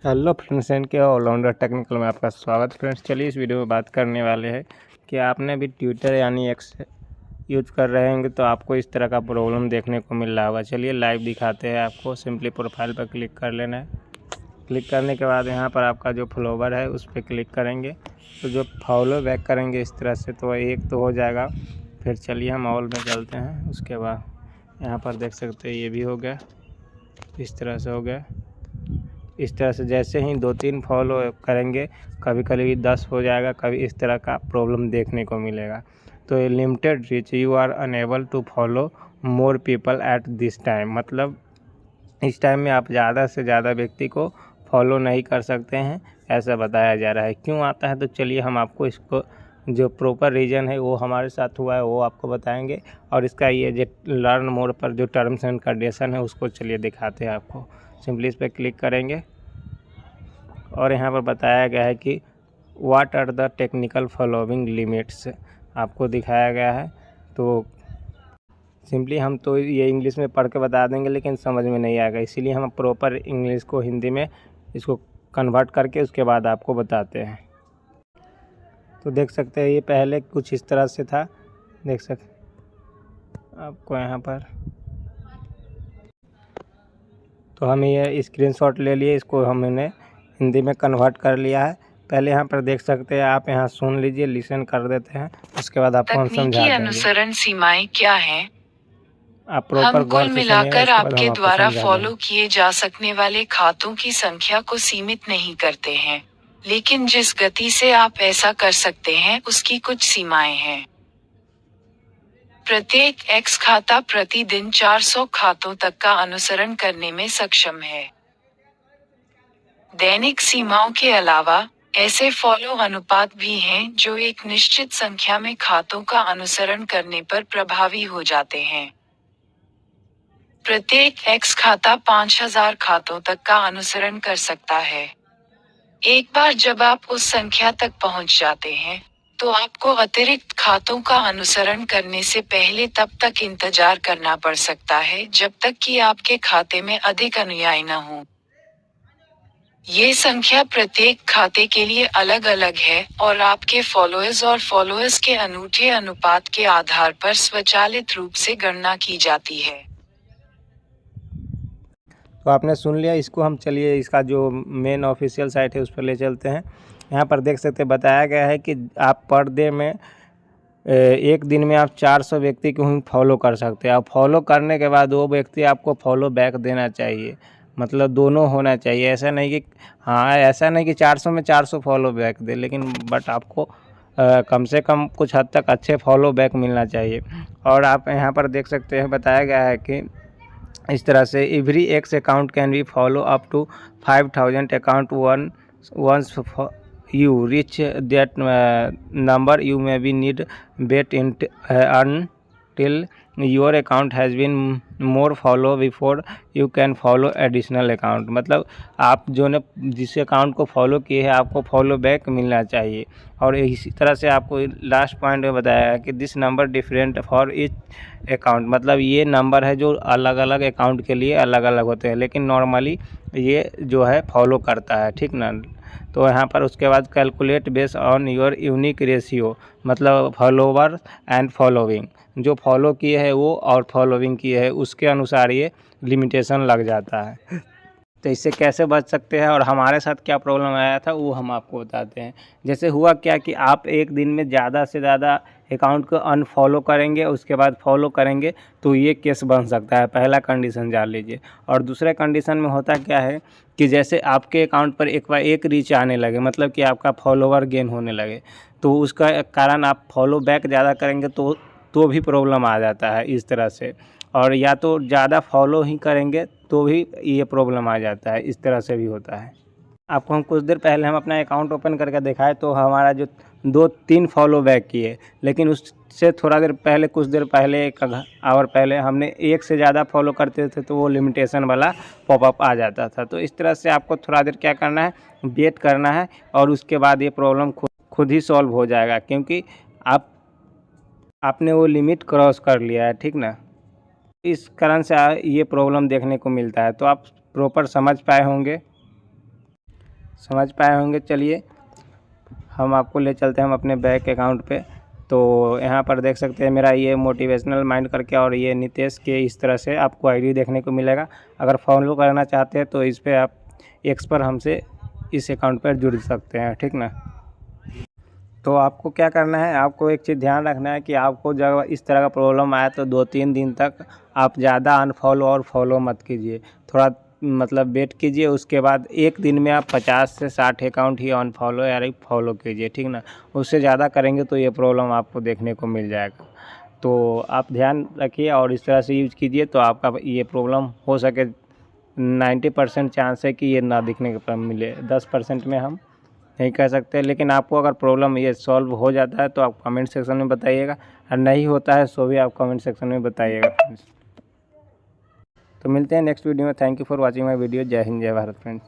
Hello friends, and के allrounder technical में आपका स्वागत। फ्रेंड्स, चलिए इस वीडियो में बात करने वाले हैं कि आपने भी ट्विटर यानी एक्स यूज कर रहे होंगे तो आपको इस तरह का प्रॉब्लम देखने को मिल रहा होगा। चलिए लाइव दिखाते हैं आपको। सिंपली प्रोफाइल पर क्लिक कर लेना है। क्लिक करने के बाद यहाँ पर आपका जो फॉलोवर है उस पर क्लिक करेंगे तो जो फॉलो बैक करेंगे इस तरह से तो एक तो हो जाएगा। फिर चलिए हम ऑल में चलते हैं। उसके बाद यहाँ पर देख सकते हैं ये भी हो गया, इस तरह से हो गया। इस तरह से जैसे ही 2-3 फॉलो करेंगे, कभी कभी 10 हो जाएगा, कभी इस तरह का प्रॉब्लम देखने को मिलेगा। तो ये limited reach, you are unable to follow more people at this time, मतलब इस टाइम में आप ज़्यादा से ज़्यादा व्यक्ति को फॉलो नहीं कर सकते हैं, ऐसा बताया जा रहा है। क्यों आता है तो चलिए हम आपको इसको जो प्रॉपर रीज़न है वो हमारे साथ हुआ है वो आपको बताएंगे, और इसका ये जो लर्न मोड पर जो टर्म्स एंड कंडीशन है उसको चलिए दिखाते हैं आपको। सिंपली इस पर क्लिक करेंगे और यहाँ पर बताया गया है कि what are the technical following limits आपको दिखाया गया है। तो सिंपली हम तो ये इंग्लिश में पढ़ के बता देंगे लेकिन समझ में नहीं आएगा, इसीलिए हम प्रॉपर इंग्लिश को हिंदी में इसको कन्वर्ट करके उसके बाद आपको बताते हैं। तो देख सकते हैं ये पहले कुछ इस तरह से था, देख सकते आपको यहाँ पर। तो हम ये स्क्रीनशॉट ले लिए, इसको हमने हिंदी में कन्वर्ट कर लिया है। पहले यहाँ पर देख सकते हैं आप, यहाँ सुन लीजिए, लिसन कर देते हैं, उसके बाद आपको हम समझा तकनीकी देंगे। अनुसरण सीमाएं क्या हैं? आप प्रॉपर हम गौर कुल से सुनिए, मिलाकर उसके बाद हम आपके आपको द्वारा समझा फॉलो देंगे। किए जा सकने वाले खातों की संख्या को सीमित नहीं करते हैं, लेकिन जिस गति से आप ऐसा कर सकते हैं उसकी कुछ सीमाएं हैं। प्रत्येक X खाता प्रतिदिन 400 खातों तक का अनुसरण करने में सक्षम है। दैनिक सीमाओं के अलावा ऐसे फॉलो अनुपात भी हैं जो एक निश्चित संख्या में खातों का अनुसरण करने पर प्रभावी हो जाते हैं। प्रत्येक X खाता 5000 खातों तक का अनुसरण कर सकता है। एक बार जब आप उस संख्या तक पहुंच जाते हैं, तो आपको अतिरिक्त खातों का अनुसरण करने से पहले तब तक इंतजार करना पड़ सकता है जब तक कि आपके खाते में अधिक अनुयायी न हों। ये संख्या प्रत्येक खाते के लिए अलग अलग है और आपके फॉलोअर्स और फॉलोअर्स के अनूठे अनुपात के आधार पर स्वचालित रूप से गणना की जाती है। तो आपने सुन लिया, इसको हम चलिए इसका जो मेन ऑफिशियल साइट है उस पर ले चलते हैं। यहाँ पर देख सकते हैं बताया गया है कि आप पर डे में एक दिन में आप 400 व्यक्ति को ही फॉलो कर सकते हैं। आप फॉलो करने के बाद वो व्यक्ति आपको फॉलो बैक देना चाहिए, मतलब दोनों होना चाहिए। ऐसा नहीं कि ऐसा नहीं कि 400 में 400 फॉलो बैक दे, लेकिन बट आपको कम से कम कुछ हद तक अच्छे फॉलो बैक मिलना चाहिए। और आप यहाँ पर देख सकते हैं बताया गया है कि इस तरह से every X account can be follow up to 5000 account once you reach that number you may be need wait until your account has been more follow before you can follow additional account, मतलब आप जो ने जिस account को follow किए हैं आपको follow back मिलना चाहिए। और इसी तरह से आपको लास्ट पॉइंट में बताया है कि this number different for each account, मतलब ये नंबर है जो अलग अलग अकाउंट के लिए अलग अलग होते हैं, लेकिन नॉर्मली ये जो है फॉलो करता है, ठीक ना। तो यहाँ पर उसके बाद calculate base on your unique ratio, मतलब फॉलोवर एंड फॉलोइंग, जो फॉलो किए हैं वो और फॉलोइंग किए हैं उसके अनुसार ये लिमिटेशन लग जाता है। तो इससे कैसे बच सकते हैं और हमारे साथ क्या प्रॉब्लम आया था वो हम आपको बताते हैं। जैसे हुआ क्या कि आप एक दिन में ज़्यादा से ज़्यादा अकाउंट को अनफॉलो करेंगे, उसके बाद फॉलो करेंगे, तो ये केस बन सकता है। पहला कंडीशन जान लीजिए। और दूसरे कंडीशन में होता क्या है कि जैसे आपके अकाउंट पर एक बार एक रीच आने लगे, मतलब कि आपका फॉलोवर गेन होने लगे, तो उसका कारण आप फॉलो बैक ज़्यादा करेंगे तो भी प्रॉब्लम आ जाता है इस तरह से। और या तो ज़्यादा फॉलो ही करेंगे तो भी ये प्रॉब्लम आ जाता है, इस तरह से भी होता है। आपको हम कुछ देर पहले हम अपना अकाउंट ओपन करके दिखाए तो हमारा जो 2-3 फॉलो बैक किए, लेकिन उससे थोड़ा देर पहले, कुछ देर पहले, 1 आवर पहले हमने एक से ज़्यादा फॉलो करते थे तो वो लिमिटेशन वाला पॉपअप आ जाता था। तो इस तरह से आपको थोड़ा देर क्या करना है, वेट करना है, और उसके बाद ये प्रॉब्लम खुद ही सॉल्व हो जाएगा, क्योंकि आपने वो लिमिट क्रॉस कर लिया है, ठीक ना। इस कारण से ये प्रॉब्लम देखने को मिलता है। तो आप प्रॉपर समझ पाए होंगे। समझ पाए होंगे। चलिए हम आपको ले चलते हैं हम अपने बैंक अकाउंट पे। तो यहाँ पर देख सकते हैं मेरा ये मोटिवेशनल माइंड करके और ये नितेश के इस तरह से आपको आईडी देखने को मिलेगा। अगर फॉलो करना चाहते हैं तो इस पर आप एक्स पर हमसे इस अकाउंट पर जुड़ सकते हैं, ठीक ना। तो आपको क्या करना है, आपको एक चीज़ ध्यान रखना है कि आपको जब इस तरह का प्रॉब्लम आया तो 2-3 दिन तक आप ज़्यादा अनफॉलो और फॉलो मत कीजिए, थोड़ा मतलब वेट कीजिए। उसके बाद एक दिन में आप 50 से 60 अकाउंट ही अनफॉलो या फॉलो कीजिए, ठीक ना। उससे ज़्यादा करेंगे तो ये प्रॉब्लम आपको देखने को मिल जाएगा। तो आप ध्यान रखिए और इस तरह से यूज कीजिए तो आपका ये प्रॉब्लम हो सके 90% चांस है कि ये ना दिखने पर मिले। 10% में हम नहीं कह सकते, लेकिन आपको अगर प्रॉब्लम ये सॉल्व हो जाता है तो आप कमेंट सेक्शन में बताइएगा, और नहीं होता है सो भी आप कमेंट सेक्शन में बताइएगा फ्रेंड्स। तो मिलते हैं नेक्स्ट वीडियो में। Thank you for watching my video. जय हिंद, जय भारत फ्रेंड्स।